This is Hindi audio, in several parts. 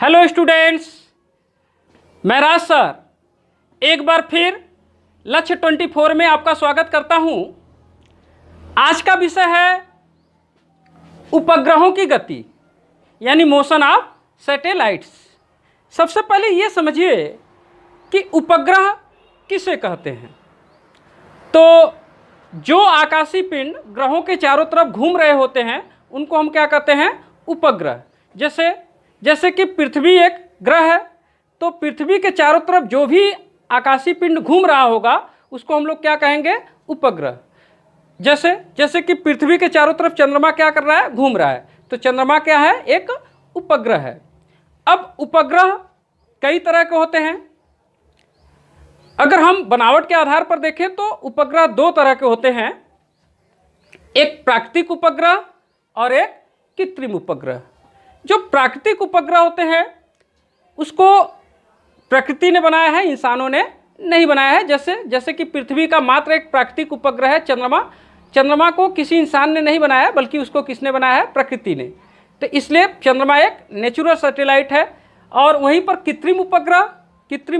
हेलो स्टूडेंट्स, मैं राज सर एक बार फिर लक्ष्य 24 में आपका स्वागत करता हूं। आज का विषय है उपग्रहों की गति यानी मोशन ऑफ सैटेलाइट्स। सबसे पहले ये समझिए कि उपग्रह किसे कहते हैं। तो जो आकाशीय पिंड ग्रहों के चारों तरफ घूम रहे होते हैं उनको हम क्या कहते हैं, उपग्रह। जैसे कि पृथ्वी एक ग्रह है, तो पृथ्वी के चारों तरफ जो भी आकाशीय पिंड घूम रहा होगा उसको हम लोग क्या कहेंगे, उपग्रह। जैसे कि पृथ्वी के चारों तरफ चंद्रमा क्या कर रहा है, घूम रहा है, तो चंद्रमा क्या है, एक उपग्रह है। अब उपग्रह कई तरह के होते हैं। अगर हम बनावट के आधार पर देखें तो उपग्रह दो तरह के होते हैं, एक प्राकृतिक उपग्रह और एक कृत्रिम उपग्रह। जो प्राकृतिक उपग्रह होते हैं उसको प्रकृति ने बनाया है, इंसानों ने नहीं बनाया है। जैसे कि पृथ्वी का मात्र एक प्राकृतिक उपग्रह है चंद्रमा। चंद्रमा को किसी इंसान ने नहीं बनाया बल्कि उसको किसने बनाया है, प्रकृति ने। तो इसलिए चंद्रमा एक नेचुरल सैटेलाइट है। और वहीं पर कृत्रिम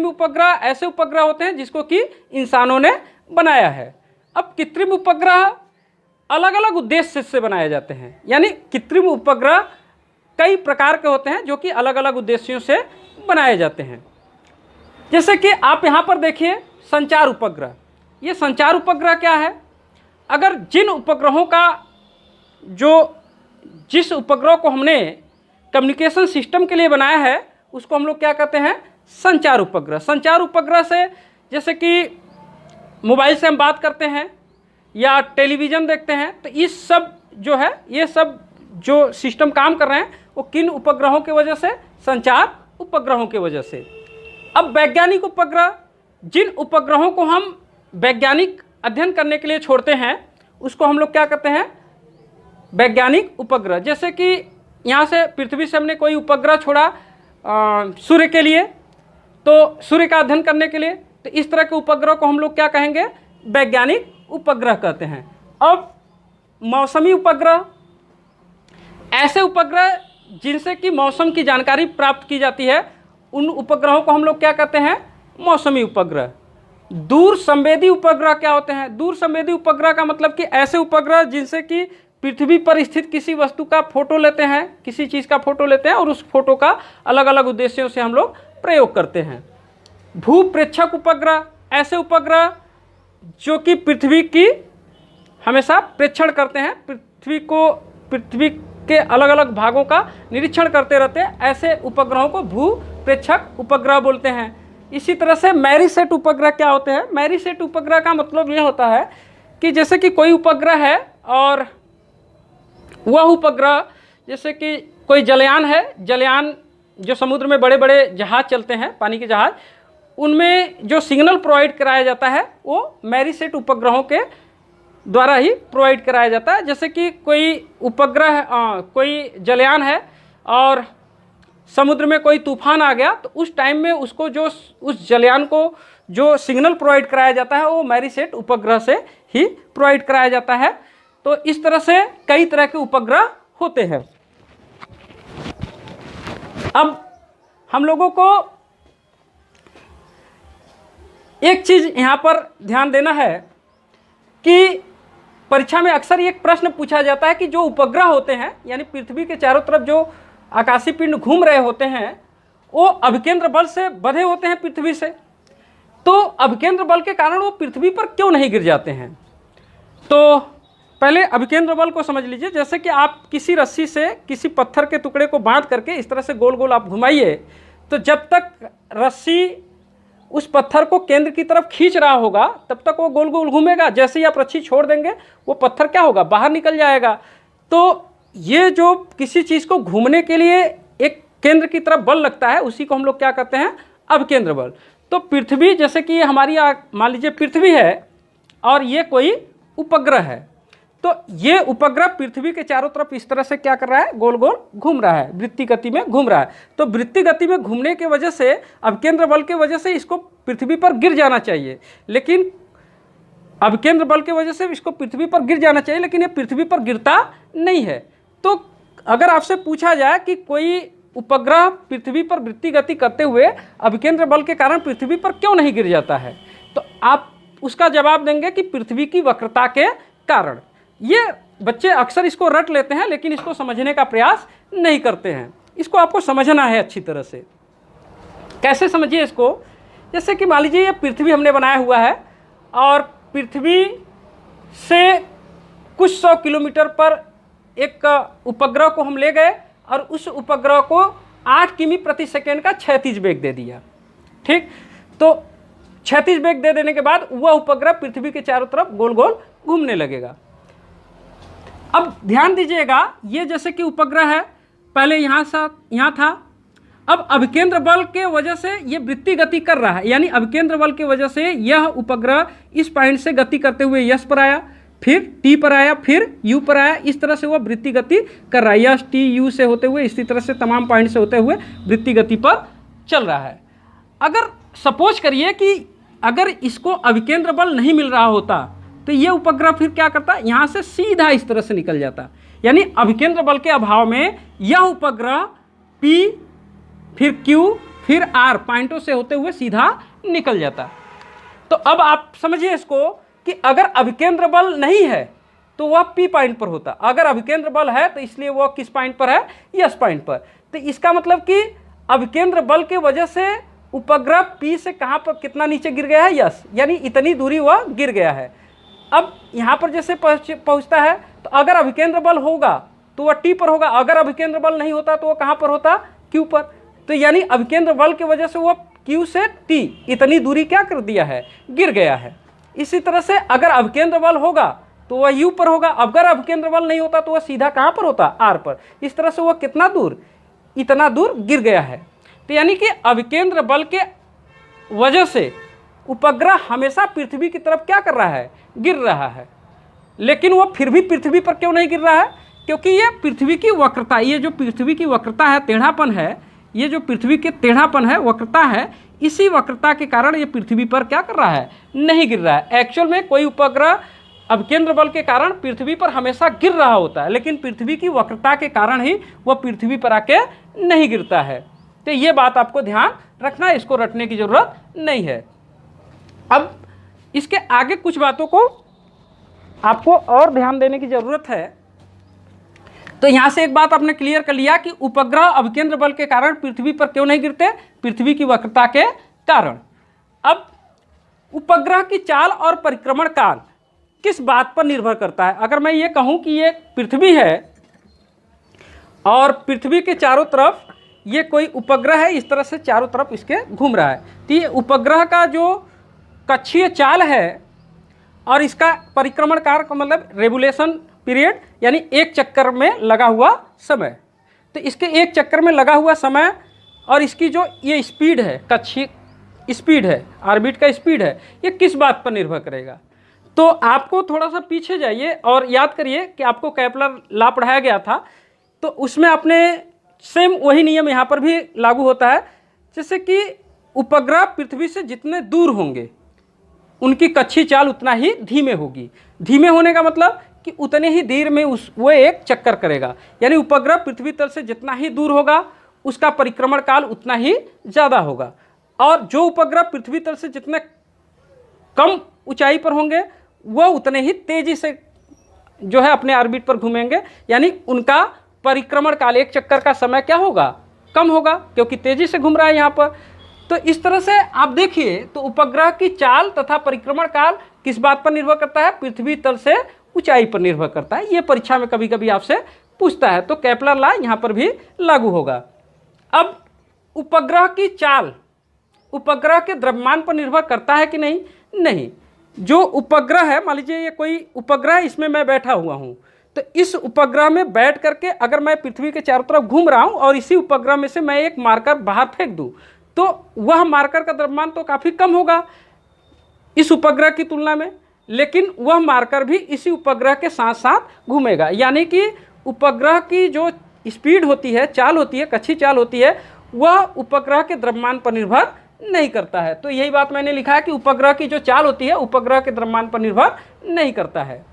उपग्रह ऐसे उपग्रह होते हैं जिसको कि इंसानों ने बनाया है। अब कृत्रिम उपग्रह अलग अलग उद्देश्य से बनाए जाते हैं, यानी कृत्रिम उपग्रह कई प्रकार के होते हैं जो कि अलग अलग उद्देश्यों से बनाए जाते हैं। जैसे कि आप यहाँ पर देखिए संचार उपग्रह। ये संचार उपग्रह क्या है, अगर जिस उपग्रह को हमने कम्युनिकेशन सिस्टम के लिए बनाया है उसको हम लोग क्या कहते हैं, संचार उपग्रह। संचार उपग्रह से जैसे कि मोबाइल से हम बात करते हैं या टेलीविज़न देखते हैं, तो इस सब जो है, ये सब जो सिस्टम काम कर रहे हैं वो किन उपग्रहों की वजह से, संचार उपग्रहों की वजह से। अब वैज्ञानिक उपग्रह, जिन उपग्रहों को हम वैज्ञानिक अध्ययन करने के लिए छोड़ते हैं उसको हम लोग क्या कहते हैं, वैज्ञानिक उपग्रह। जैसे कि यहाँ से पृथ्वी से हमने कोई उपग्रह छोड़ा सूर्य के लिए, तो सूर्य का अध्ययन करने के लिए, तो इस तरह के उपग्रह को हम लोग क्या कहेंगे, वैज्ञानिक उपग्रह कहते हैं। अब मौसमी उपग्रह, ऐसे उपग्रह जिनसे कि मौसम की जानकारी प्राप्त की जाती है, उन उपग्रहों को हम लोग क्या कहते हैं, मौसमी उपग्रह। दूर संवेदी उपग्रह क्या होते हैं, दूर संवेदी उपग्रह का मतलब कि ऐसे उपग्रह जिनसे कि पृथ्वी पर स्थित किसी वस्तु का फोटो लेते हैं, किसी चीज़ का फोटो लेते हैं और उस फोटो का अलग अलग उद्देश्यों से हम लोग प्रयोग करते हैं। भूप्रेक्षक उपग्रह, ऐसे उपग्रह जो कि पृथ्वी की हमेशा प्रेक्षण करते हैं, पृथ्वी के अलग अलग भागों का निरीक्षण करते रहते हैं, ऐसे उपग्रहों को भूप्रेक्षक उपग्रह बोलते हैं। इसी तरह से मैरीसेट उपग्रह क्या होते हैं, मैरीसेट उपग्रह का मतलब ये होता है कि जैसे कि कोई उपग्रह है और वह उपग्रह, जैसे कि कोई जलयान है, जलयान जो समुद्र में बड़े बड़े जहाज़ चलते हैं, पानी के जहाज़, उनमें जो सिग्नल प्रोवाइड कराया जाता है वो मैरीसेट उपग्रहों के द्वारा ही प्रोवाइड कराया जाता है। जैसे कि कोई उपग्रह, कोई जलयान है और समुद्र में कोई तूफान आ गया, तो उस टाइम में उसको उस जलयान को जो सिग्नल प्रोवाइड कराया जाता है वो मैरीसेट उपग्रह से ही प्रोवाइड कराया जाता है। तो इस तरह से कई तरह के उपग्रह होते हैं। अब हम लोगों को एक चीज़ यहाँ पर ध्यान देना है कि परीक्षा में अक्सर एक प्रश्न पूछा जाता है कि जो उपग्रह होते हैं, यानी पृथ्वी के चारों तरफ जो आकाशीय पिंड घूम रहे होते हैं, वो अभिकेंद्र बल से बंधे होते हैं पृथ्वी से। तो अभिकेंद्र बल के कारण वो पृथ्वी पर क्यों नहीं गिर जाते हैं। तो पहले अभिकेंद्र बल को समझ लीजिए। जैसे कि आप किसी रस्सी से किसी पत्थर के टुकड़े को बांध करके इस तरह से गोल गोल आप घुमाइए, तो जब तक रस्सी उस पत्थर को केंद्र की तरफ खींच रहा होगा तब तक वो गोल गोल घूमेगा। जैसे ही आप रस्सी छोड़ देंगे वो पत्थर क्या होगा, बाहर निकल जाएगा। तो ये जो किसी चीज़ को घूमने के लिए एक केंद्र की तरफ बल लगता है उसी को हम लोग क्या कहते हैं, अभिकेंद्र बल। तो पृथ्वी, जैसे कि हमारी मान लीजिए पृथ्वी है और ये कोई उपग्रह है, तो ये उपग्रह पृथ्वी के चारों तरफ इस तरह से क्या कर रहा है, गोल गोल घूम रहा है, वृत्तीय गति में घूम रहा है। तो वृत्तीय गति में घूमने की वजह से, अभिकेंद्र बल की वजह से इसको पृथ्वी पर गिर जाना चाहिए, लेकिन अभिकेंद्र बल की वजह से इसको पृथ्वी पर गिर जाना चाहिए, लेकिन ये पृथ्वी पर गिरता नहीं है। तो अगर आपसे पूछा जाए कि कोई उपग्रह पृथ्वी पर वृत्तीय गति करते हुए अभिकेंद्र बल के कारण पृथ्वी पर क्यों नहीं गिर जाता है? तो आप उसका जवाब देंगे कि पृथ्वी की वक्रता के कारण। ये बच्चे अक्सर इसको रट लेते हैं लेकिन इसको समझने का प्रयास नहीं करते हैं। इसको आपको समझना है अच्छी तरह से। कैसे समझिए इसको? जैसे कि मान लीजिए ये पृथ्वी हमने बनाया हुआ है और पृथ्वी से कुछ 100 किलोमीटर पर एक उपग्रह को हम ले गए और उस उपग्रह को 8 किमी प्रति सेकेंड का क्षैतिज वेग दे दिया। ठीक, तो क्षैतिज वेग दे देने के बाद वह उपग्रह पृथ्वी के चारों तरफ गोल गोल घूमने लगेगा। अब ध्यान दीजिएगा, ये जैसे कि उपग्रह है, पहले यहाँ था, अब अभिकेंद्र बल के वजह से ये वृत्तीय गति कर रहा है, यानी अभिकेंद्र बल की वजह से यह उपग्रह इस पॉइंट से गति करते हुए यस पर आया, फिर टी पर आया, फिर यू पर आया। इस तरह से वह वृत्तीय गति कर रहा है, यस टी यू से होते हुए इसी तरह से तमाम पॉइंट से होते हुए वृत्तीय गति पर चल रहा है। अगर सपोज करिए कि अगर इसको अभिकेंद्र बल नहीं मिल रहा होता तो ये उपग्रह फिर क्या करता, यहाँ से सीधा इस तरह से निकल जाता, यानी अभिकेंद्र बल के अभाव में यह उपग्रह P फिर Q फिर R पॉइंटों से होते हुए सीधा निकल जाता। तो अब आप समझिए इसको कि अगर अभिकेंद्र बल नहीं है तो वह P पॉइंट पर होता, अगर अभिकेंद्र बल है तो इसलिए वह किस पॉइंट पर है, यस पॉइंट पर। तो इसका मतलब कि अभिकेंद्र बल के वजह से उपग्रह P से कहाँ पर कितना नीचे गिर गया है, यस, यानी इतनी दूरी वह गिर गया है। अब यहाँ पर जैसे पहुँचता है तो अगर अभिकेंद्र बल होगा तो वह T पर होगा, अगर अभिकेंद्र बल नहीं होता तो वह कहाँ पर होता, Q पर। तो यानी अभिकेंद्र बल की वजह से वह Q से T इतनी दूरी क्या कर दिया है, गिर गया है। इसी तरह से अगर अभिकेंद्र बल होगा तो वह U पर होगा, अगर अभिकेंद्र बल नहीं होता तो वह सीधा कहाँ पर होता, R पर। इस तरह से वह कितना दूर, इतना दूर गिर गया है। तो यानी कि अभिकेंद्र बल के वजह से उपग्रह हमेशा पृथ्वी की तरफ क्या कर रहा है, गिर रहा है। लेकिन वो फिर भी पृथ्वी पर क्यों नहीं गिर रहा है? क्योंकि ये पृथ्वी की वक्रता, ये जो पृथ्वी की वक्रता है, टेढ़ापन है, ये जो पृथ्वी के टेढ़ापन है, वक्रता है, इसी वक्रता के कारण ये पृथ्वी पर क्या कर रहा है, नहीं गिर रहा है। एक्चुअल में कोई उपग्रह अभिकेंद्र बल के कारण पृथ्वी पर हमेशा गिर रहा होता है, लेकिन पृथ्वी की वक्रता के कारण ही वह पृथ्वी पर आके नहीं गिरता है। तो ये बात आपको ध्यान रखना है, इसको रटने की जरूरत नहीं है। अब इसके आगे कुछ बातों को आपको और ध्यान देने की ज़रूरत है। तो यहाँ से एक बात आपने क्लियर कर लिया कि उपग्रह अभिकेंद्र बल के कारण पृथ्वी पर क्यों नहीं गिरते, पृथ्वी की वक्रता के कारण। अब उपग्रह की चाल और परिक्रमण काल किस बात पर निर्भर करता है? अगर मैं ये कहूँ कि ये पृथ्वी है और पृथ्वी के चारों तरफ ये कोई उपग्रह है, इस तरह से चारों तरफ इसके घूम रहा है, तो ये उपग्रह का जो कक्षीय चाल है और इसका परिक्रमण काल का मतलब रेवोल्यूशन पीरियड, यानी एक चक्कर में लगा हुआ समय। तो इसके एक चक्कर में लगा हुआ समय और इसकी जो ये स्पीड है, कक्षीय स्पीड है, ऑर्बिट का स्पीड है, ये किस बात पर निर्भर करेगा? तो आपको थोड़ा सा पीछे जाइए और याद करिए कि आपको केपलर लॉ पढ़ाया गया था, तो उसमें आपने सेम वही नियम यहाँ पर भी लागू होता है। जैसे कि उपग्रह पृथ्वी से जितने दूर होंगे उनकी कक्षीय चाल उतना ही धीमे होगी। धीमे होने का मतलब कि उतने ही देर में वो एक चक्कर करेगा, यानी उपग्रह पृथ्वी तल से जितना ही दूर होगा उसका परिक्रमण काल उतना ही ज़्यादा होगा। और जो उपग्रह पृथ्वी तल से जितने कम ऊंचाई पर होंगे वह उतने ही तेज़ी से जो है अपने ऑर्बिट पर घूमेंगे, यानी उनका परिक्रमण काल, एक चक्कर का समय क्या होगा, कम होगा, क्योंकि तेज़ी से घूम रहा है यहाँ पर। तो इस तरह से आप देखिए तो उपग्रह की चाल तथा परिक्रमण काल किस बात पर निर्भर करता है, पृथ्वी तल से ऊंचाई पर निर्भर करता है। ये परीक्षा में कभी कभी आपसे पूछता है, तो केपलर लॉ यहाँ पर भी लागू होगा। अब उपग्रह की चाल उपग्रह के द्रव्यमान पर निर्भर करता है कि नहीं? नहीं। जो उपग्रह है, मान लीजिए ये कोई उपग्रह, इसमें मैं बैठा हुआ हूँ, तो इस उपग्रह में बैठ करके अगर मैं पृथ्वी के चारों तरफ घूम रहा हूँ और इसी उपग्रह में से मैं एक मार्कर बाहर फेंक दूँ तो वह मार्कर का द्रव्यमान तो काफ़ी कम होगा इस उपग्रह की तुलना में, लेकिन वह मार्कर भी इसी उपग्रह के साथ साथ घूमेगा। यानी कि उपग्रह की जो स्पीड होती है, चाल होती है, कक्षीय चाल होती है, वह उपग्रह के द्रव्यमान पर निर्भर नहीं करता है। तो यही बात मैंने लिखा है कि उपग्रह की जो चाल होती है उपग्रह के द्रव्यमान पर निर्भर नहीं करता है।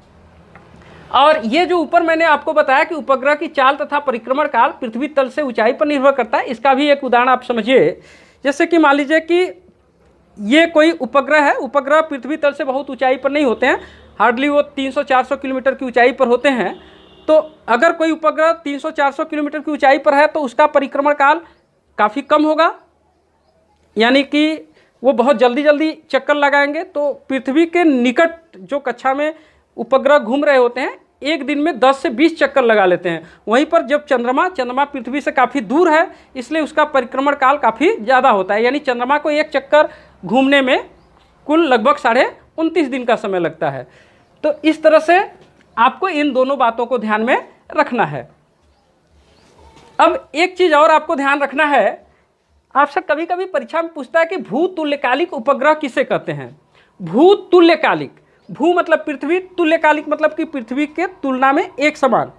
और ये जो ऊपर मैंने आपको बताया कि उपग्रह की चाल तथा परिक्रमण काल पृथ्वी तल से ऊंचाई पर निर्भर करता है, इसका भी एक उदाहरण आप समझिए। जैसे कि मान लीजिए कि ये कोई उपग्रह है, उपग्रह पृथ्वी तल से बहुत ऊंचाई पर नहीं होते हैं, हार्डली वो 300-400 किलोमीटर की ऊंचाई पर होते हैं। तो अगर कोई उपग्रह 300-400 किलोमीटर की ऊंचाई पर है तो उसका परिक्रमण काल काफ़ी कम होगा, यानी कि वो बहुत जल्दी जल्दी चक्कर लगाएंगे। तो पृथ्वी के निकट जो कक्षा में उपग्रह घूम रहे होते हैं, एक दिन में 10 से 20 चक्कर लगा लेते हैं। वहीं पर जब चंद्रमा पृथ्वी से काफ़ी दूर है, इसलिए उसका परिक्रमण काल काफ़ी ज़्यादा होता है, यानी चंद्रमा को एक चक्कर घूमने में कुल लगभग 29.5 दिन का समय लगता है। तो इस तरह से आपको इन दोनों बातों को ध्यान में रखना है। अब एक चीज़ और आपको ध्यान रखना है, आपसे कभी कभी परीक्षा में पूछता है कि भूतुल्यकालिक उपग्रह किसे कहते हैं। भूतुल्यकालिक, भू मतलब पृथ्वी, तुल्यकालिक मतलब कि पृथ्वी के तुलना में एक समान।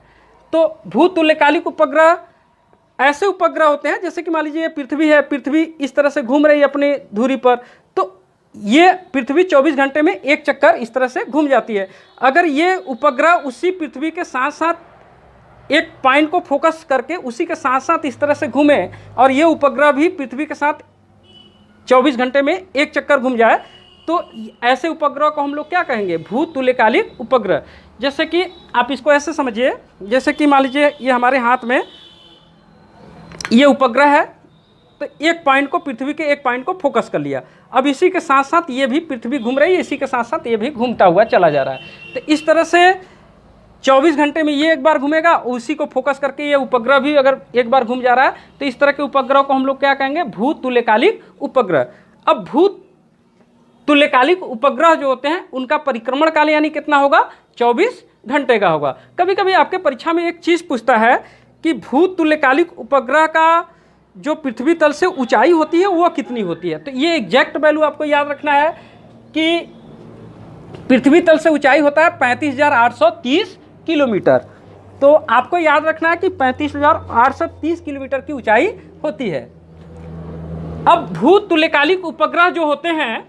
तो भूतुल्यकालिक उपग्रह ऐसे उपग्रह होते हैं, जैसे कि मान लीजिए ये पृथ्वी है, पृथ्वी इस तरह से घूम रही है अपनी धुरी पर, तो ये पृथ्वी 24 घंटे में एक चक्कर इस तरह से घूम जाती है। अगर ये उपग्रह उसी पृथ्वी के साथ साथ एक पॉइंट को फोकस करके उसी के साथ साथ इस तरह से घूमे और ये उपग्रह भी पृथ्वी के साथ 24 घंटे में एक चक्कर घूम जाए, तो ऐसे उपग्रह को हम लोग क्या कहेंगे, भूतुल्यकालिक उपग्रह। जैसे कि आप इसको ऐसे समझिए, जैसे कि मान लीजिए ये हमारे हाथ में ये उपग्रह है, तो एक पॉइंट को, पृथ्वी के एक पॉइंट को फोकस कर लिया। अब इसी के साथ साथ ये भी पृथ्वी घूम रही है, इसी के साथ साथ ये भी घूमता हुआ चला जा रहा है। तो इस तरह से 24 घंटे में ये एक बार घूमेगा, उसी को फोकस करके ये उपग्रह भी अगर एक बार घूम जा रहा है, तो इस तरह के उपग्रह को हम लोग क्या कहेंगे, भूतुल्यकालिक उपग्रह। अब भूतुल्यकालिक उपग्रह जो होते हैं उनका परिक्रमण काल यानी कितना होगा, 24 घंटे का होगा। कभी कभी आपके परीक्षा में एक चीज़ पूछता है कि भूतुल्यकालिक उपग्रह का जो पृथ्वी तल से ऊंचाई होती है वो कितनी होती है। तो ये एग्जैक्ट वैल्यू आपको याद रखना है कि पृथ्वी तल से ऊंचाई होता है 35,830 किलोमीटर। तो आपको याद रखना है कि 35,830 किलोमीटर की ऊंचाई होती है। अब भूतुल्यकालिक उपग्रह जो होते हैं,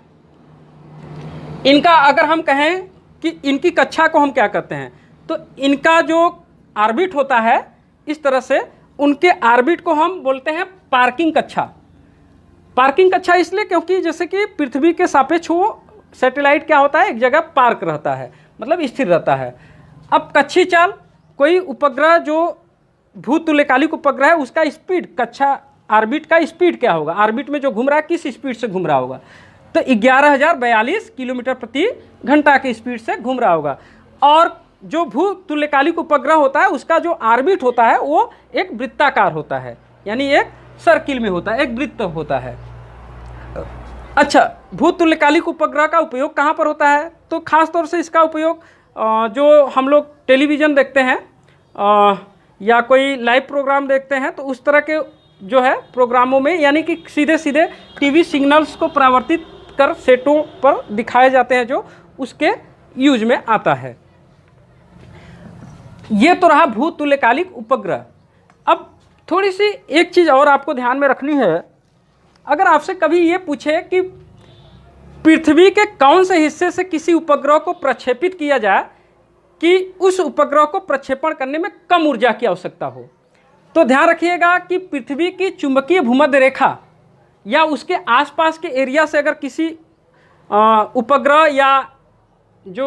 इनका अगर हम कहें कि इनकी कक्षा को हम क्या कहते हैं, तो इनका जो ऑर्बिट होता है इस तरह से, उनके ऑर्बिट को हम बोलते हैं पार्किंग कक्षा। पार्किंग कक्षा इसलिए क्योंकि जैसे कि पृथ्वी के सापेक्ष वो सैटेलाइट क्या होता है, एक जगह पार्क रहता है, मतलब स्थिर रहता है। अब कक्षीय चाल, कोई उपग्रह जो भूतुल्यकालिक उपग्रह है उसका स्पीड, कक्षा ऑर्बिट का स्पीड क्या होगा, ऑर्बिट में जो घूम रहा है किस स्पीड से घूम रहा होगा, तो 11,042 किलोमीटर प्रति घंटा की स्पीड से घूम रहा होगा। और जो भूतुल्यकालिक उपग्रह होता है उसका जो ऑर्बिट होता है वो एक वृत्ताकार होता है, यानी एक सर्किल में होता है, एक वृत्त होता है। अच्छा, भूतुल्यकालिक उपग्रह का उपयोग कहाँ पर होता है, तो ख़ास तौर से इसका उपयोग जो हम लोग टेलीविज़न देखते हैं या कोई लाइव प्रोग्राम देखते हैं, तो उस तरह के जो है प्रोग्रामों में, यानी कि सीधे सीधे टीवी सिग्नल्स को परावर्तित कर सेटों पर दिखाए जाते हैं, जो उसके यूज में आता है। ये तो रहा भूतुल्यकालिक उपग्रह। अब थोड़ी सी एक चीज़ और आपको ध्यान में रखनी है, अगर आपसे कभी ये पूछे कि पृथ्वी के कौन से हिस्से से किसी उपग्रह को प्रक्षेपित किया जाए कि उस उपग्रह को प्रक्षेपण करने में कम ऊर्जा की आवश्यकता हो, तो ध्यान रखिएगा कि पृथ्वी की चुंबकीय भूमध्य रेखा या उसके आसपास के एरिया से अगर किसी उपग्रह या जो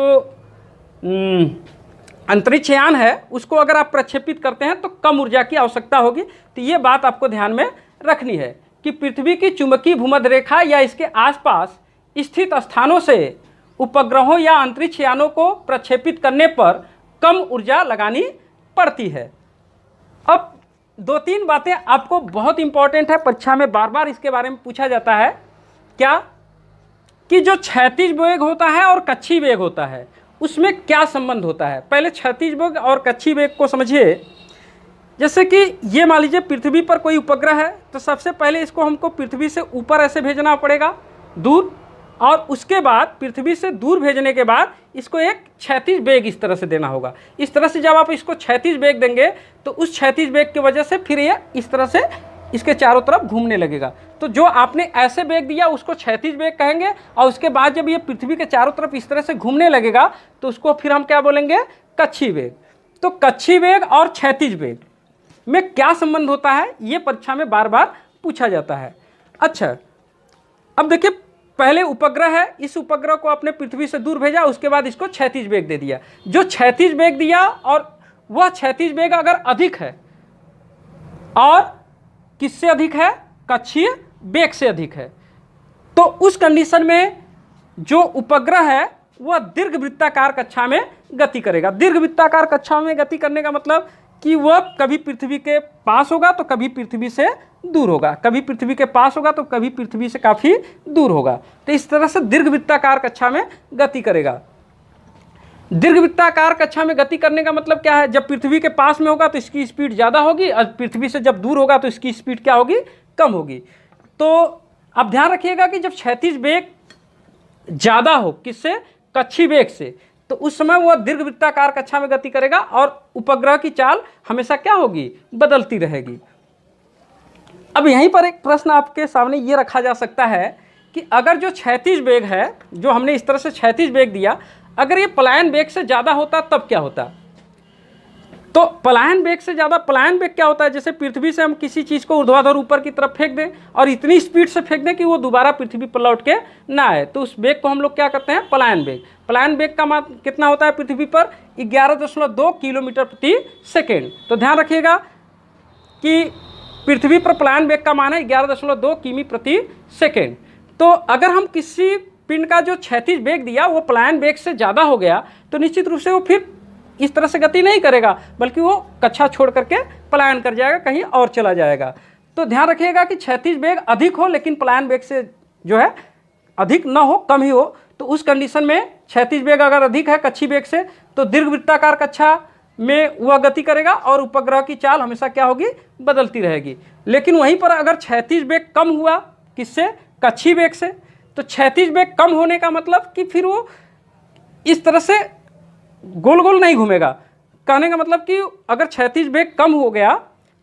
अंतरिक्ष यान है उसको अगर आप प्रक्षेपित करते हैं तो कम ऊर्जा की आवश्यकता होगी। तो ये बात आपको ध्यान में रखनी है कि पृथ्वी की चुंबकीय भूमध्य रेखा या इसके आसपास स्थित स्थानों से उपग्रहों या अंतरिक्ष यानों को प्रक्षेपित करने पर कम ऊर्जा लगानी पड़ती है। अब 2-3 बातें आपको बहुत इंपॉर्टेंट है, परीक्षा में बार बार इसके बारे में पूछा जाता है, क्या कि जो क्षैतिज वेग होता है और कक्षीय वेग होता है उसमें क्या संबंध होता है। पहले क्षैतिज वेग और कक्षीय वेग को समझिए। जैसे कि ये मान लीजिए पृथ्वी पर कोई उपग्रह है, तो सबसे पहले इसको हमको पृथ्वी से ऊपर ऐसे भेजना पड़ेगा दूर, और उसके बाद पृथ्वी से दूर भेजने के बाद इसको एक क्षैतिज वेग इस तरह से देना होगा। इस तरह से जब आप इसको क्षैतिज वेग देंगे तो उस क्षैतिज वेग की वजह से फिर ये इस तरह से इसके चारों तरफ घूमने लगेगा। तो जो आपने ऐसे वेग दिया उसको क्षैतिज वेग कहेंगे, और उसके बाद जब ये पृथ्वी के चारों तरफ इस तरह से घूमने लगेगा तो उसको फिर हम क्या बोलेंगे, कक्षीय वेग। तो कक्षीय वेग और क्षैतिज वेग में क्या संबंध होता है, ये परीक्षा में बार बार पूछा जाता है। अच्छा, अब देखिए, पहले उपग्रह है, इस उपग्रह को आपने पृथ्वी से दूर भेजा, उसके बाद इसको क्षैतिज वेग दे दिया। जो क्षैतिज वेग दिया और वह क्षैतिज वेग अगर अधिक है, और किससे अधिक है, कक्षीय वेग से अधिक है, तो उस कंडीशन में जो उपग्रह है वह दीर्घवृत्ताकार कक्षा में गति करेगा। दीर्घवृत्ताकार कक्षा में गति करने का मतलब कि वह कभी पृथ्वी के पास होगा तो कभी पृथ्वी से दूर होगा, कभी पृथ्वी के पास होगा तो कभी पृथ्वी से काफ़ी दूर होगा। तो इस तरह से दीर्घवृत्ताकार कक्षा में गति करेगा। दीर्घवृत्ताकार कक्षा में गति करने का मतलब क्या है, जब पृथ्वी के पास में होगा तो इसकी स्पीड ज़्यादा होगी, और पृथ्वी से जब दूर होगा तो इसकी स्पीड क्या होगी, कम होगी। तो आप ध्यान रखिएगा कि जब क्षैतिज वेग ज़्यादा हो, किससे, कक्षीय वेग से, तो उस समय वह दीर्घवृत्ताकार कक्षा में गति करेगा और उपग्रह की चाल हमेशा क्या होगी, बदलती रहेगी। अब यहीं पर एक प्रश्न आपके सामने ये रखा जा सकता है कि अगर जो क्षैतिज वेग है, जो हमने इस तरह से क्षैतिज वेग दिया, अगर ये पलायन वेग से ज़्यादा होता तब क्या होता। तो पलायन वेग से ज़्यादा, पलायन वेग क्या होता है, जैसे पृथ्वी से हम किसी चीज़ को ऊर्ध्वाधर ऊपर की तरफ फेंक दें और इतनी स्पीड से फेंक दें कि वो दोबारा पृथ्वी पर लौट के ना आए, तो उस वेग को हम लोग क्या करते हैं, पलायन वेग। पलायन वेग का मान कितना होता है पृथ्वी पर, 11.2 किलोमीटर प्रति सेकेंड। तो ध्यान रखिएगा कि पृथ्वी पर पलायन वेग का मान है 11.2 किमी प्रति सेकेंड। तो अगर हम किसी पिंड का जो क्षैतिज वेग दिया वो पलायन वेग से ज़्यादा हो गया, तो निश्चित रूप से वो फिर इस तरह से गति नहीं करेगा, बल्कि वो कक्षा छोड़ करके पलायन कर जाएगा, कहीं और चला जाएगा। तो ध्यान रखिएगा कि क्षैतिज वेग अधिक हो लेकिन पलायन वेग से जो है अधिक न हो, कम ही हो, तो उस कंडीशन में क्षैतिज वेग अगर अधिक है कक्षीय वेग से, तो दीर्घवृत्ताकार कक्षा में वह गति करेगा और उपग्रह की चाल हमेशा क्या होगी, बदलती रहेगी। लेकिन वहीं पर अगर क्षैतिज वेग कम हुआ, किससे, कक्षीय वेग से, तो क्षैतिज वेग कम होने का मतलब कि फिर वो इस तरह से गोल गोल नहीं घूमेगा। कहने का मतलब कि अगर क्षैतिज वेग कम हो गया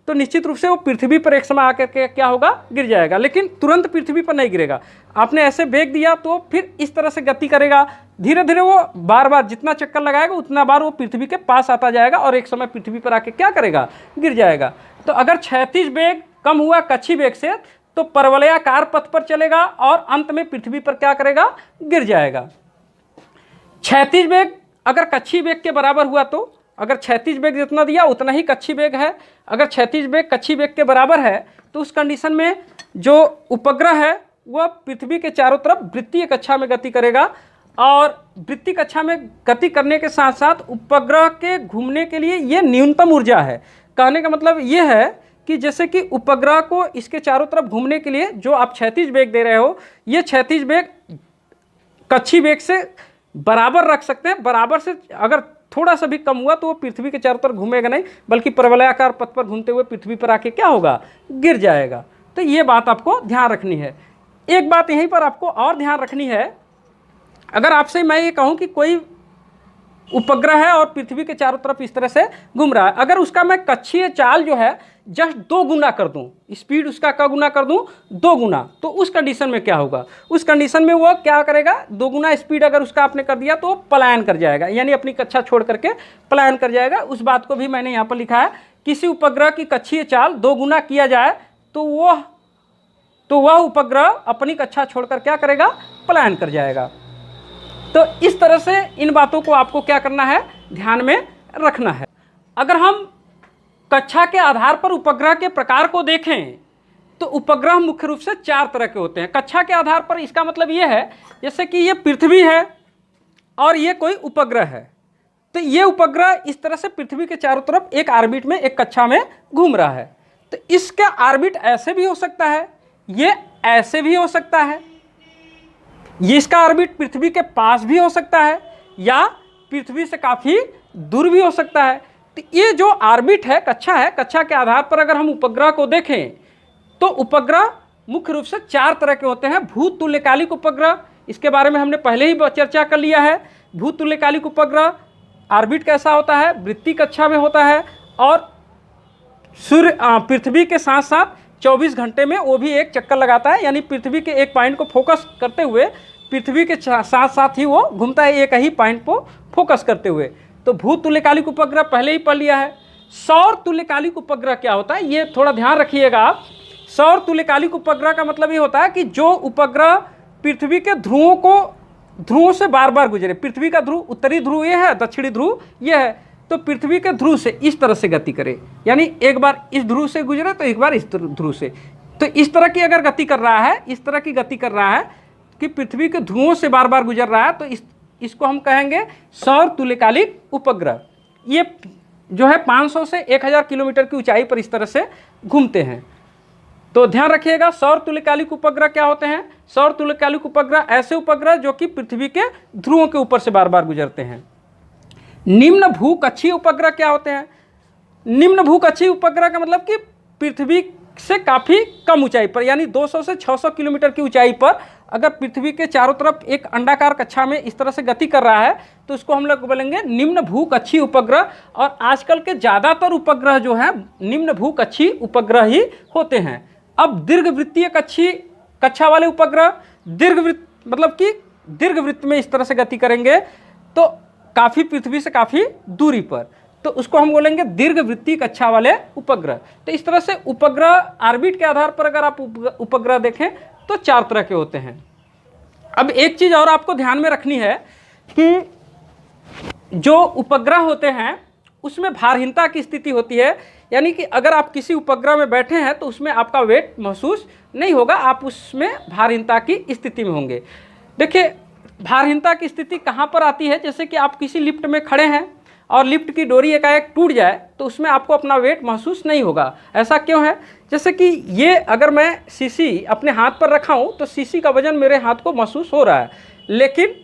तो निश्चित रूप से वो पृथ्वी पर एक समय आकर के क्या होगा, गिर जाएगा, लेकिन तुरंत पृथ्वी पर नहीं गिरेगा। आपने ऐसे वेग दिया तो फिर इस तरह से गति करेगा, धीरे धीरे वो बार बार जितना चक्कर लगाएगा उतना बार वो पृथ्वी के पास आता जाएगा और एक समय पृथ्वी पर आके क्या करेगा, गिर जाएगा। तो अगर क्षैतिज वेग कम हुआ कक्षीय वेग से, तो परवलयाकार पथ पर चलेगा और अंत में पृथ्वी पर क्या करेगा, गिर जाएगा। क्षैतिज वेग अगर कक्षीय वेग के बराबर हुआ, तो अगर क्षैतिज वेग जितना दिया उतना ही कक्षीय वेग है, अगर क्षैतिज वेग कक्षीय वेग के बराबर है, तो उस कंडीशन में जो उपग्रह है वह पृथ्वी के चारों तरफ वृत्तीय कक्षा में गति करेगा, और वृत्तीय कक्षा में गति करने के साथ साथ उपग्रह के घूमने के लिए ये न्यूनतम ऊर्जा है। कहने का मतलब ये है कि जैसे कि उपग्रह को इसके चारों तरफ घूमने के लिए जो आप क्षैतिज वेग दे रहे हो, ये क्षैतिज वेग कक्षीय वेग से बराबर रख सकते हैं। बराबर से अगर थोड़ा सा भी कम हुआ तो वो पृथ्वी के चारों तरफ घूमेगा नहीं, बल्कि परवलयाकार पथ पर घूमते हुए पृथ्वी पर आके क्या होगा, गिर जाएगा। तो ये बात आपको ध्यान रखनी है। एक बात यहीं पर आपको और ध्यान रखनी है, अगर आपसे मैं ये कहूँ कि कोई उपग्रह है और पृथ्वी के चारों तरफ इस तरह से घूम रहा है, अगर उसका मैं कक्षीय चाल जो है जस्ट 2 गुना कर दूं, स्पीड उसका का गुना कर दूं, 2 गुना, तो उस कंडीशन में क्या होगा, उस कंडीशन में वो क्या करेगा, 2 गुना स्पीड अगर उसका आपने कर दिया तो वो पलायन कर जाएगा, यानी अपनी कक्षा छोड़ करके पलायन कर जाएगा। उस बात को भी मैंने यहाँ पर लिखा है, किसी उपग्रह की कक्षीय चाल 2 गुना किया जाए तो वह उपग्रह अपनी कक्षा छोड़कर क्या करेगा, पलायन कर जाएगा। तो इस तरह से इन बातों को आपको क्या करना है, ध्यान में रखना है। अगर हम कक्षा के आधार पर उपग्रह के प्रकार को देखें तो उपग्रह मुख्य रूप से 4 तरह के होते हैं। कक्षा के आधार पर इसका मतलब ये है, जैसे कि ये पृथ्वी है और ये कोई उपग्रह है, तो ये उपग्रह इस तरह से पृथ्वी के चारों तरफ एक ऑर्बिट में, एक कक्षा में घूम रहा है। तो इसका ऑर्बिट ऐसे भी हो सकता है, ये ऐसे भी हो सकता है, ये इसका ऑर्बिट पृथ्वी के पास भी हो सकता है या पृथ्वी से काफ़ी दूर भी हो सकता है। तो ये जो ऑर्बिट है, कक्षा के आधार पर अगर हम उपग्रह को देखें तो उपग्रह मुख्य रूप से 4 तरह के होते हैं। भूतुल्यकालिक उपग्रह, इसके बारे में हमने पहले ही चर्चा कर लिया है। भूतुल्यकालिक उपग्रह ऑर्बिट कैसा होता है, वृत्तीय कक्षा में होता है और सूर्य पृथ्वी के साथ साथ 24 घंटे में वो भी एक चक्कर लगाता है, यानी पृथ्वी के एक पॉइंट को फोकस करते हुए पृथ्वी के साथ साथ ही वो घूमता है, एक ही पॉइंट को फोकस करते हुए। तो भू तुल्यकालिक उपग्रह पहले ही पढ़ लिया है। सौर तुल्यकालिक उपग्रह क्या होता है ये थोड़ा ध्यान रखिएगा आप। सौर तुल्यकालिक उपग्रह का मतलब ये होता है कि जो उपग्रह पृथ्वी के ध्रुवों से बार बार गुजरे। पृथ्वी का ध्रुव, उत्तरी ध्रुव ये है, दक्षिणी ध्रुव ये है, तो पृथ्वी के ध्रुव से इस तरह से गति करे, यानी एक बार इस ध्रुव से गुजरे तो एक बार इस ध्रुव से, तो इस तरह की अगर गति कर रहा है, इस तरह की गति कर रहा है कि पृथ्वी के ध्रुवों से बार बार गुजर रहा है, तो इसको हम कहेंगे सौर तुल्यकालिक उपग्रह। ये जो है 500 से 1000 किलोमीटर की ऊंचाई पर इस तरह से घूमते हैं। तो ध्यान रखिएगा सौर तुल्यकालिक उपग्रह क्या होते हैं। सौर तुल्यकालिक उपग्रह ऐसे उपग्रह जो कि पृथ्वी के ध्रुवों के ऊपर से बार बार गुजरते हैं। निम्न भूकक्षीय उपग्रह क्या होते हैं। निम्न भूकक्षीय उपग्रह का मतलब कि पृथ्वी से काफ़ी कम ऊंचाई पर, यानी 200 से 600 किलोमीटर की ऊंचाई पर अगर पृथ्वी के चारों तरफ एक अंडाकार कक्षा में इस तरह से गति कर रहा है तो उसको हम लोग बोलेंगे निम्न भूकक्षीय उपग्रह। और आजकल के ज़्यादातर उपग्रह जो हैं निम्न भूकक्षीय उपग्रह ही होते हैं। अब दीर्घवृत्तीय कक्षा वाले उपग्रह, दीर्घवृत्त मतलब कि दीर्घवृत्त में इस तरह से गति करेंगे तो काफ़ी पृथ्वी से काफ़ी दूरी पर, तो उसको हम बोलेंगे दीर्घवृत्तीय कक्षा वाले उपग्रह। तो इस तरह से उपग्रह ऑर्बिट के आधार पर अगर आप उपग्रह देखें तो 4 तरह के होते हैं। अब एक चीज़ और आपको ध्यान में रखनी है कि जो उपग्रह होते हैं उसमें भारहीनता की स्थिति होती है, यानी कि अगर आप किसी उपग्रह में बैठे हैं तो उसमें आपका वेट महसूस नहीं होगा, आप उसमें भारहीनता की स्थिति में होंगे। देखिए भारहीनता की स्थिति कहाँ पर आती है, जैसे कि आप किसी लिफ्ट में खड़े हैं और लिफ्ट की डोरी एकाएक टूट जाए तो उसमें आपको अपना वेट महसूस नहीं होगा। ऐसा क्यों है, जैसे कि ये अगर मैं शीशी अपने हाथ पर रखा हूँ तो शीशी का वजन मेरे हाथ को महसूस हो रहा है, लेकिन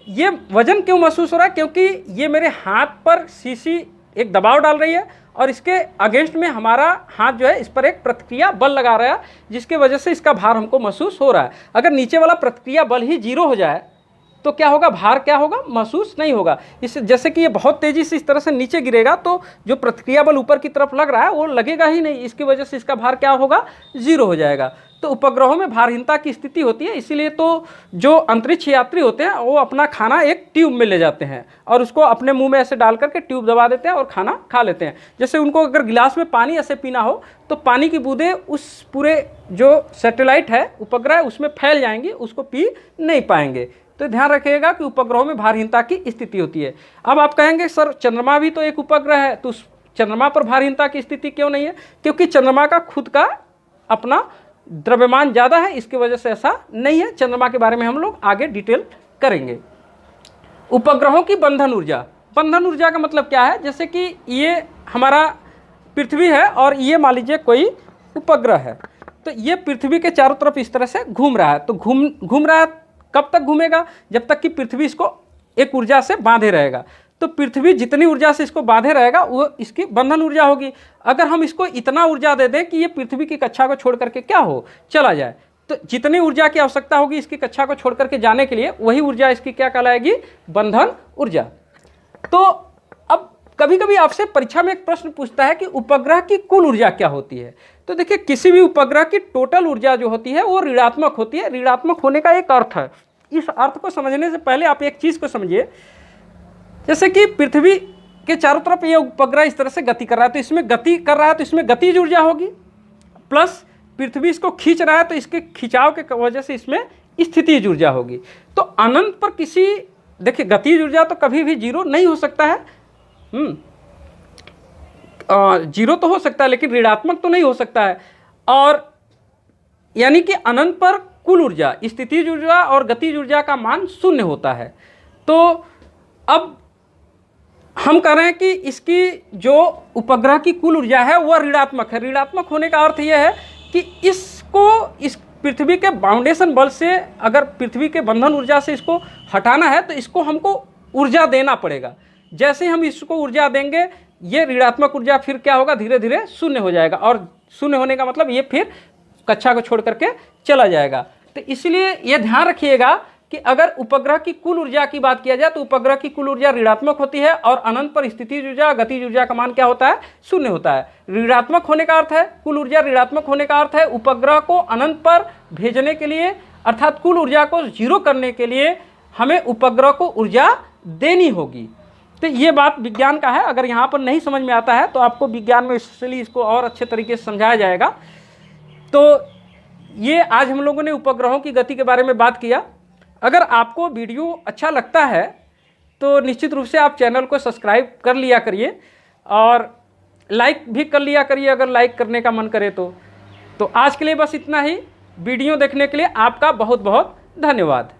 ये वजन क्यों महसूस हो रहा है, क्योंकि ये मेरे हाथ पर शीशी एक दबाव डाल रही है और इसके अगेंस्ट में हमारा हाथ जो है इस पर एक प्रतिक्रिया बल लगा रहा है, जिसके वजह से इसका भार हमको महसूस हो रहा है। अगर नीचे वाला प्रतिक्रिया बल ही 0 हो जाए तो क्या होगा, भार क्या होगा, महसूस नहीं होगा। इस जैसे कि ये बहुत तेज़ी से इस तरह से नीचे गिरेगा तो जो प्रतिक्रिया बल ऊपर की तरफ लग रहा है वो लगेगा ही नहीं, इसकी वजह से इसका भार क्या होगा, 0 हो जाएगा। तो उपग्रहों में भारहीनता की स्थिति होती है, इसीलिए तो जो अंतरिक्ष यात्री होते हैं वो अपना खाना एक ट्यूब में ले जाते हैं और उसको अपने मुंह में ऐसे डाल करके ट्यूब दबा देते हैं और खाना खा लेते हैं। जैसे उनको अगर गिलास में पानी ऐसे पीना हो तो पानी की बूंदें उस पूरे जो सैटेलाइट है उपग्रह उसमें फैल जाएंगी, उसको पी नहीं पाएंगे। तो ध्यान रखिएगा कि उपग्रहों में भारहीनता की स्थिति होती है। अब आप कहेंगे सर चंद्रमा भी तो एक उपग्रह है, तो उस चंद्रमा पर भारहीनता की स्थिति क्यों नहीं है, क्योंकि चंद्रमा का खुद का अपना द्रव्यमान ज़्यादा है, इसकी वजह से ऐसा नहीं है। चंद्रमा के बारे में हम लोग आगे डिटेल करेंगे। उपग्रहों की बंधन ऊर्जा। बंधन ऊर्जा का मतलब क्या है, जैसे कि ये हमारा पृथ्वी है और ये मान लीजिए कोई उपग्रह है, तो ये पृथ्वी के चारों तरफ इस तरह से घूम रहा है। तो घूम रहा है, कब तक घूमेगा, जब तक कि पृथ्वी इसको एक ऊर्जा से बांधे रहेगा। तो पृथ्वी जितनी ऊर्जा से इसको बांधे रहेगा वो इसकी बंधन ऊर्जा होगी। अगर हम इसको इतना ऊर्जा दे दें कि ये पृथ्वी की कक्षा को छोड़ करके क्या हो, चला जाए, तो जितनी ऊर्जा की आवश्यकता होगी इसकी कक्षा को छोड़ करके जाने के लिए, वही ऊर्जा इसकी क्या कहलाएगी, बंधन ऊर्जा। तो अब कभी कभी आपसे परीक्षा में एक प्रश्न पूछता है कि उपग्रह की कुल ऊर्जा क्या होती है। तो देखिए किसी भी उपग्रह की टोटल ऊर्जा जो होती है वो ऋणात्मक होती है। ऋणात्मक होने का एक अर्थ है, इस अर्थ को समझने से पहले आप एक चीज़ को समझिए। जैसे कि पृथ्वी के चारों तरफ ये उपग्रह इस तरह से गति कर रहा है, तो इसमें गति कर रहा है तो इसमें गतिज ऊर्जा होगी, प्लस पृथ्वी इसको खींच रहा है तो इसके खिंचाव के वजह से इसमें स्थितिज ऊर्जा होगी। तो अनंत पर किसी, देखिए गतिज ऊर्जा तो कभी भी 0 नहीं हो सकता है, 0 तो हो सकता है लेकिन ऋणात्मक तो नहीं हो सकता है। और यानी कि अनंत पर कुल ऊर्जा, स्थितिज ऊर्जा और गतिज ऊर्जा का मान 0 होता है। तो अब हम कह रहे हैं कि इसकी जो उपग्रह की कुल ऊर्जा है वह ऋणात्मक है। ऋणात्मक होने का अर्थ यह है कि इसको इस पृथ्वी के बाउंडेशन बल से, अगर पृथ्वी के बंधन ऊर्जा से इसको हटाना है तो इसको हमको ऊर्जा देना पड़ेगा। जैसे हम इसको ऊर्जा देंगे ये ऋणात्मक ऊर्जा फिर क्या होगा, धीरे धीरे 0 हो जाएगा, और 0 होने का मतलब ये फिर कक्षा को छोड़ करके चला जाएगा। तो इसलिए ये ध्यान रखिएगा कि अगर उपग्रह की कुल ऊर्जा की बात किया जाए तो उपग्रह की कुल ऊर्जा ऋणात्मक होती है और अनंत पर स्थितिज ऊर्जा, गतिज ऊर्जा का मान क्या होता है, 0 होता है। ऋणात्मक होने का अर्थ है, कुल ऊर्जा ऋणात्मक होने का अर्थ है उपग्रह को अनंत पर भेजने के लिए, अर्थात कुल ऊर्जा को 0 करने के लिए हमें उपग्रह को ऊर्जा देनी होगी। तो ये बात विज्ञान का है। अगर यहाँ पर नहीं समझ में आता है तो आपको विज्ञान में इसलिए इसको और अच्छे तरीके से समझाया जाएगा। तो ये आज हम लोगों ने उपग्रहों की गति के बारे में बात किया। अगर आपको वीडियो अच्छा लगता है तो निश्चित रूप से आप चैनल को सब्सक्राइब कर लिया करिए और लाइक भी कर लिया करिए अगर लाइक करने का मन करे तो आज के लिए बस इतना ही। वीडियो देखने के लिए आपका बहुत बहुत धन्यवाद।